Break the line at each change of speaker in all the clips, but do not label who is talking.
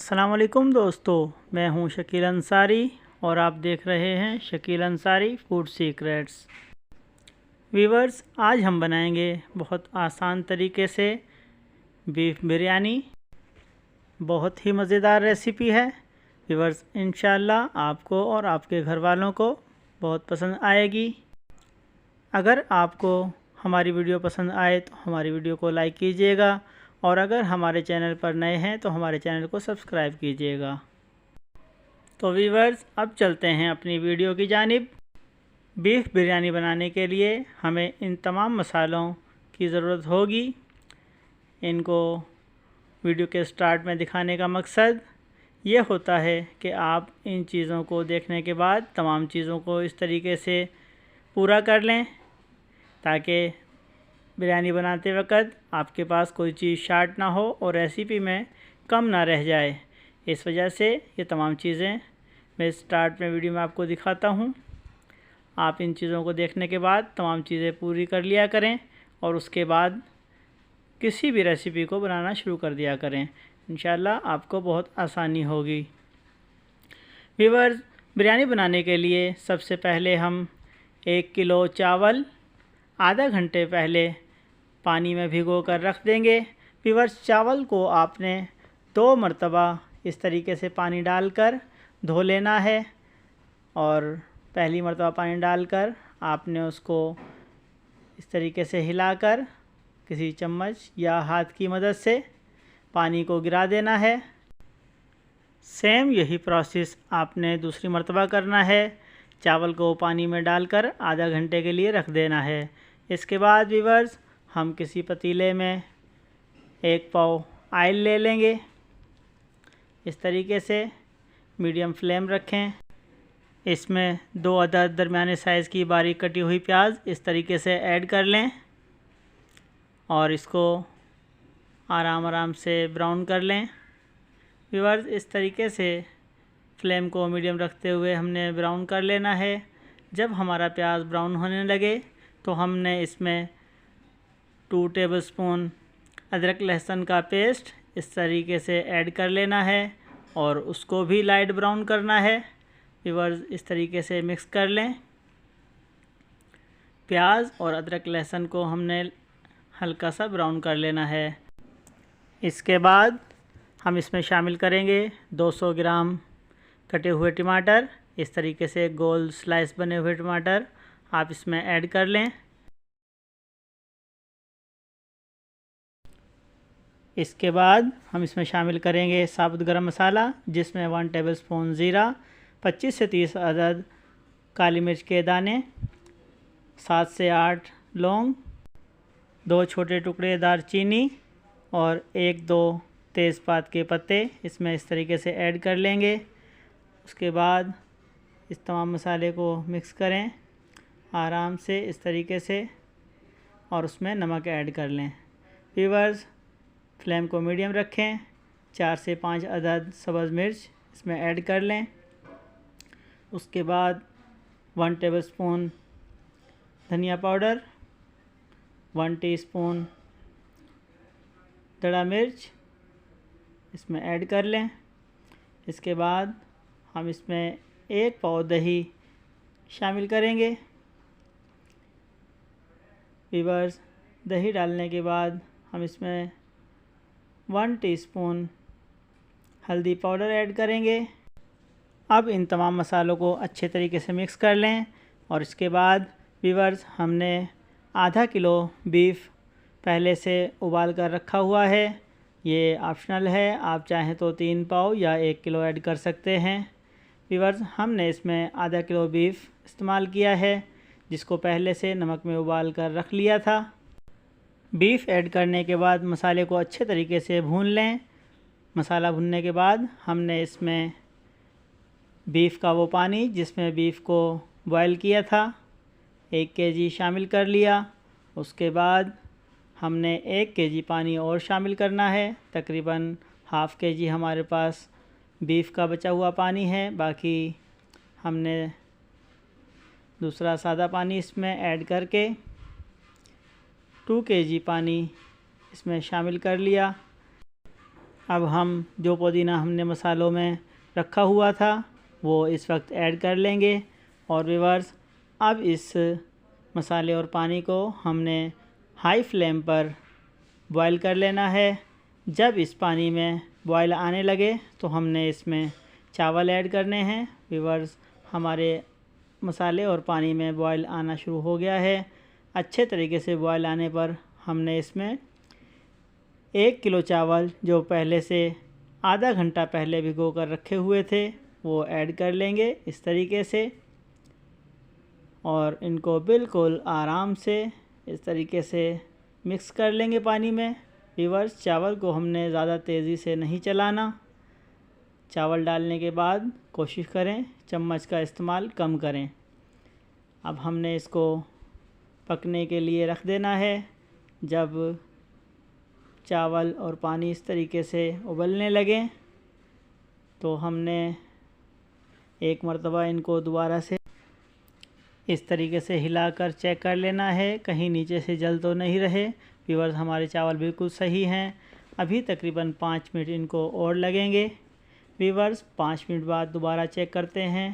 अस्सलाम वालेकुम दोस्तों, मैं हूं शकील अंसारी और आप देख रहे हैं Shakeel Ansari food secrets. Viewers, आज हम बनाएंगे बहुत आसान तरीके से बीफ बिरयानी। बहुत ही मज़ेदार रेसिपी है वीवर्स। इंशाल्लाह आपको और आपके घर वालों को बहुत पसंद आएगी। अगर आपको हमारी वीडियो पसंद आए तो हमारी वीडियो को लाइक कीजिएगा और अगर हमारे चैनल पर नए हैं तो हमारे चैनल को सब्सक्राइब कीजिएगा। तो व्यूअर्स, अब चलते हैं अपनी वीडियो की जानिब। बीफ बिरयानी बनाने के लिए हमें इन तमाम मसालों की ज़रूरत होगी। इनको वीडियो के स्टार्ट में दिखाने का मकसद ये होता है कि आप इन चीज़ों को देखने के बाद तमाम चीज़ों को इस तरीके से पूरा कर लें ताकि बिरयानी बनाते वक्त आपके पास कोई चीज़ शार्ट ना हो और रेसिपी में कम ना रह जाए। इस वजह से ये तमाम चीज़ें मैं स्टार्ट में वीडियो में आपको दिखाता हूँ। आप इन चीज़ों को देखने के बाद तमाम चीज़ें पूरी कर लिया करें और उसके बाद किसी भी रेसिपी को बनाना शुरू कर दिया करें। इंशाल्लाह आपको बहुत आसानी होगी। व्यूअर्स, बिरयानी बनाने के लिए सबसे पहले हम 1 किलो चावल आधा घंटे पहले पानी में भिगो कर रख देंगे। व्यूअर्स, चावल को आपने 2 मरतबा इस तरीके से पानी डालकर धो लेना है और पहली मरतबा पानी डालकर आपने उसको इस तरीके से हिलाकर किसी चम्मच या हाथ की मदद से पानी को गिरा देना है। सेम यही प्रोसेस आपने दूसरी मरतबा करना है। चावल को पानी में डालकर आधा घंटे के लिए रख देना है। इसके बाद व्यूअर्स, हम किसी पतीले में 1 पाव ऑयल ले लेंगे। इस तरीके से मीडियम फ्लेम रखें। इसमें 2 अदद दरमियाने साइज़ की बारीक कटी हुई प्याज इस तरीके से ऐड कर लें और इसको आराम से ब्राउन कर लें। व्यूअर्स, इस तरीके से फ्लेम को मीडियम रखते हुए हमने ब्राउन कर लेना है। जब हमारा प्याज ब्राउन होने लगे तो हमने इसमें 2 टेबलस्पून अदरक लहसुन का पेस्ट इस तरीके से ऐड कर लेना है और उसको भी लाइट ब्राउन करना है। व्यूअर्स, इस तरीके से मिक्स कर लें। प्याज और अदरक लहसुन को हमने हल्का सा ब्राउन कर लेना है। इसके बाद हम इसमें शामिल करेंगे 200 ग्राम कटे हुए टमाटर। इस तरीके से गोल स्लाइस बने हुए टमाटर आप इसमें ऐड कर लें। इसके बाद हम इसमें शामिल करेंगे साबुत गरम मसाला, जिसमें 1 टेबलस्पून ज़ीरा, 25 से 30 अदद काली मिर्च के दाने, 7 से 8 लौंग, 2 छोटे टुकड़े दारचीनी और 1-2 तेज़पात के पत्ते इसमें इस तरीके से ऐड कर लेंगे। उसके बाद इस तमाम मसाले को मिक्स करें आराम से इस तरीके से और उसमें नमक ऐड कर लें। व्यूअर्स, फ्लेम को मीडियम रखें। 4 से 5 अदद सब्ज़ मिर्च इसमें ऐड कर लें। उसके बाद 1 टेबलस्पून धनिया पाउडर, 1 टीस्पून दड़ा मिर्च इसमें ऐड कर लें। इसके बाद हम इसमें 1 पाव दही शामिल करेंगे। व्यूअर्स, दही डालने के बाद हम इसमें 1 टीस्पून हल्दी पाउडर ऐड करेंगे। अब इन तमाम मसालों को अच्छे तरीके से मिक्स कर लें और इसके बाद व्यूअर्स, हमने आधा किलो बीफ पहले से उबाल कर रखा हुआ है। ये ऑप्शनल है, आप चाहें तो 3 पाव या 1 किलो ऐड कर सकते हैं। व्यूअर्स, हमने इसमें आधा किलो बीफ इस्तेमाल किया है जिसको पहले से नमक में उबाल कर रख लिया था। बीफ ऐड करने के बाद मसाले को अच्छे तरीके से भून लें। मसाला भुनने के बाद हमने इसमें बीफ का वो पानी जिसमें बीफ को बॉयल किया था 1 केजी शामिल कर लिया। उसके बाद हमने 1 केजी पानी और शामिल करना है। तकरीबन ½ केजी हमारे पास बीफ का बचा हुआ पानी है। बाकी हमने दूसरा सादा पानी इसमें ऐड करके 2 केजी पानी इसमें शामिल कर लिया। अब हम जो पुदीना हमने मसालों में रखा हुआ था वो इस वक्त ऐड कर लेंगे। और व्यूअर्स, अब इस मसाले और पानी को हमने हाई फ्लेम पर बॉईल कर लेना है। जब इस पानी में बॉईल आने लगे तो हमने इसमें चावल ऐड करने हैं। व्यूअर्स, हमारे मसाले और पानी में बॉईल आना शुरू हो गया है। अच्छे तरीके से बॉईल आने पर हमने इसमें 1 किलो चावल जो पहले से आधा घंटा पहले भिगो कर रखे हुए थे वो ऐड कर लेंगे इस तरीके से, और इनको बिल्कुल आराम से इस तरीके से मिक्स कर लेंगे पानी में। व्यूअर्स, चावल को हमने ज़्यादा तेज़ी से नहीं चलाना। चावल डालने के बाद कोशिश करें चम्मच का इस्तेमाल कम करें। अब हमने इसको पकने के लिए रख देना है। जब चावल और पानी इस तरीके से उबलने लगे तो हमने एक मर्तबा इनको दोबारा से इस तरीके से हिलाकर चेक कर लेना है, कहीं नीचे से जल तो नहीं रहे। व्यूअर्स, हमारे चावल बिल्कुल सही हैं। अभी तकरीबन 5 मिनट इनको और लगेंगे। व्यूअर्स, 5 मिनट बाद दोबारा चेक करते हैं।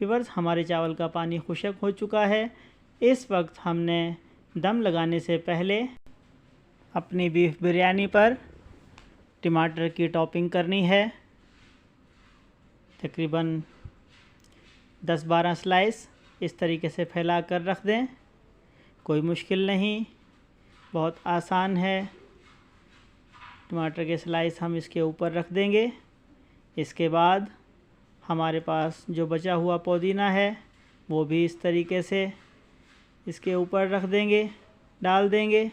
व्यूअर्स, हमारे चावल का पानी खुश्क हो चुका है। इस वक्त हमने दम लगाने से पहले अपनी बीफ बिरयानी पर टमाटर की टॉपिंग करनी है। तकरीबन 10-12 स्लाइस इस तरीके से फैला कर रख दें। कोई मुश्किल नहीं, बहुत आसान है। टमाटर के स्लाइस हम इसके ऊपर रख देंगे। इसके बाद हमारे पास जो बचा हुआ पुदीना है वो भी इस तरीके से इसके ऊपर रख देंगे, डाल देंगे।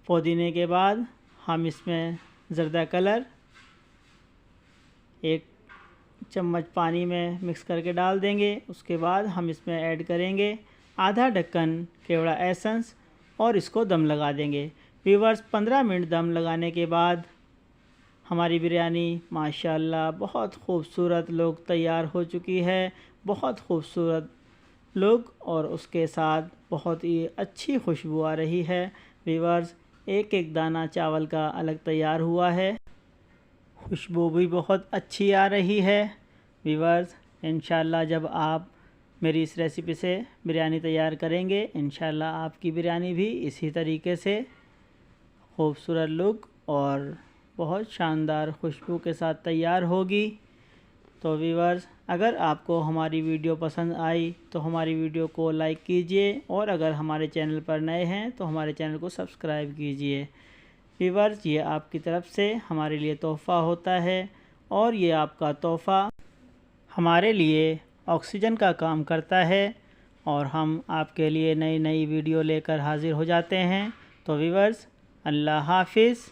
पुदीने के बाद हम इसमें ज़र्दा कलर 1 चम्मच पानी में मिक्स करके डाल देंगे। उसके बाद हम इसमें ऐड करेंगे आधा ढक्कन केवड़ा एसेंस और इसको दम लगा देंगे। व्यूअर्स, 15 मिनट दम लगाने के बाद हमारी बिरयानी माशाल्लाह बहुत ख़ूबसूरत लोग तैयार हो चुकी है। बहुत खूबसूरत लोग और उसके साथ बहुत ही अच्छी खुशबू आ रही है। व्यूअर्स, एक एक दाना चावल का अलग तैयार हुआ है। खुशबू भी बहुत अच्छी आ रही है। व्यूअर्स, इंशाल्लाह जब आप मेरी इस रेसिपी से बिरयानी तैयार करेंगे, इंशाल्लाह आपकी बिरयानी भी इसी तरीके से खूबसूरत लुक और बहुत शानदार खुशबू के साथ तैयार होगी। तो व्यूअर्स, अगर आपको हमारी वीडियो पसंद आई तो हमारी वीडियो को लाइक कीजिए, और अगर हमारे चैनल पर नए हैं तो हमारे चैनल को सब्सक्राइब कीजिए। व्यूअर्स, ये आपकी तरफ से हमारे लिए तोहफ़ा होता है, और ये आपका तोहफ़ा हमारे लिए ऑक्सीजन का काम करता है, और हम आपके लिए नई नई वीडियो लेकर हाज़िर हो जाते हैं। तो व्यूअर्स, अल्लाह हाफ़िज़।